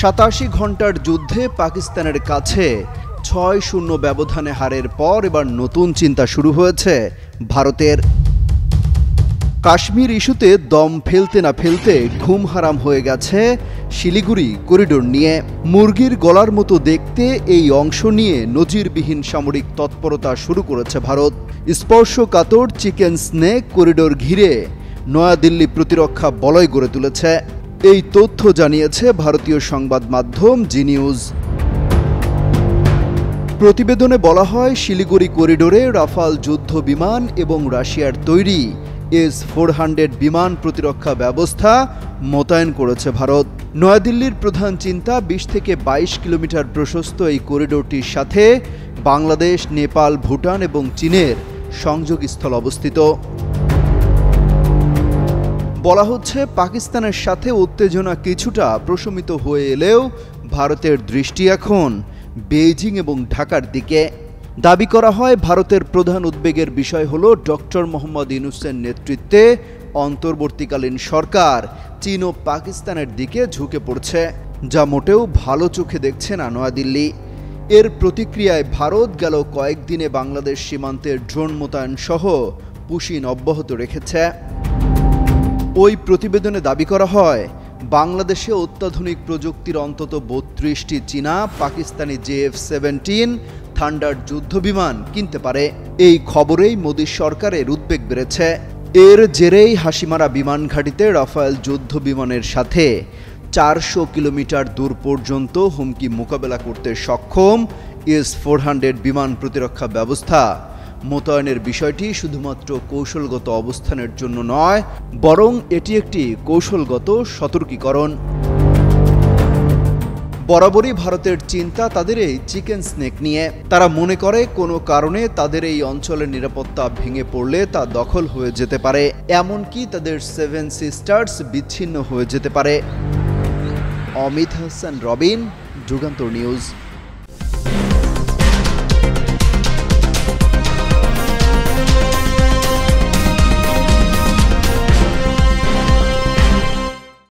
87 ঘন্টার যুদ্ধে পাকিস্তানের কাছে ৬-০ ব্যবধানে হারের পর এবার নতুন চিন্তা শুরু হয়েছে ভারতের। কাশ্মীর ইস্যুতে দম ফেলতে না ফেলতে ঘুম হারাম হয়ে গেছে শিলিগুড়ি করিডোর নিয়ে। মুরগির গলার মতো দেখতে এই অংশ নিয়ে নজিরবিহীন সামরিক তৎপরতা শুরু করেছে ভারত। স্পর্শকাতর চিকেন স্নেক করিডোর ঘিরে নয়াদিল্লি প্রতিরক্ষা বলয় গড়ে তুলেছে। এই তথ্য জানিয়েছে ভারতীয় সংবাদ মাধ্যম জি নিউজ। প্রতিবেদনে বলা হয়, শিলিগুড়ি করিডোরে রাফাল যুদ্ধ বিমান এবং রাশিয়ার তৈরি S-400 বিমান প্রতিরক্ষা ব্যবস্থা মোতায়েন করেছে ভারত। নয়াদিল্লির প্রধান চিন্তা ২০ থেকে ২২ কিলোমিটার প্রশস্ত এই করিডোরটির সাথে বাংলাদেশ, নেপাল, ভুটান এবং চীনের সংযোগস্থল অবস্থিত। বলা হচ্ছে, পাকিস্তানের সাথে উত্তেজনা কিছুটা প্রশমিত হয়ে এলেও ভারতের দৃষ্টি এখন বেইজিং এবং ঢাকার দিকে। দাবি করা হয়, ভারতের প্রধান উদ্বেগের বিষয় হল ডক্টর মোহাম্মদ ইউনূসের নেতৃত্বে অন্তর্বর্তীকালীন সরকার চীন ও পাকিস্তানের দিকে ঝুঁকে পড়ছে, যা মোটেও ভালো চোখে দেখছে না নয়াদিল্লি। এর প্রতিক্রিয়ায় ভারত গেল কয়েকদিনে বাংলাদেশ সীমান্তের ড্রোন মোতায়েন সহ পুশিন অব্যাহত রেখেছে। ওই প্রতিবেদনে দাবি করা হয়, বাংলাদেশে অত্যাধুনিক প্রযুক্তির অন্তত ৩২টি চীনা পাকিস্তানি JF-17 থান্ডার যুদ্ধবিমান কিনতে পারে। এই খবরেই মোদী সরকারের উদ্বেগ বেড়েছে। এর জেরেই হাসিমারা বিমান ঘাঁটিতে রাফায়েল যুদ্ধ বিমানের সাথে ৪০০ কিলোমিটার দূর পর্যন্ত হুমকি মোকাবেলা করতে সক্ষম S-400 বিমান প্রতিরক্ষা ব্যবস্থা মোতায়েনের বিষয়টি শুধুমাত্র কৌশলগত অবস্থানের জন্য নয়, বরং এটি একটি কৌশলগত সতর্কীকরণ। বরাবরই ভারতের চিন্তা তাদের এই চিকেন স্নেক নিয়ে। তারা মনে করে কোনো কারণে তাদের এই অঞ্চলের নিরাপত্তা ভেঙে পড়লে তা দখল হয়ে যেতে পারে, এমনকি তাদের 7 সিস্টার্স বিচ্ছিন্ন হয়ে যেতে পারে। অমিত হাসান রবিন, যুগান্তর নিউজ।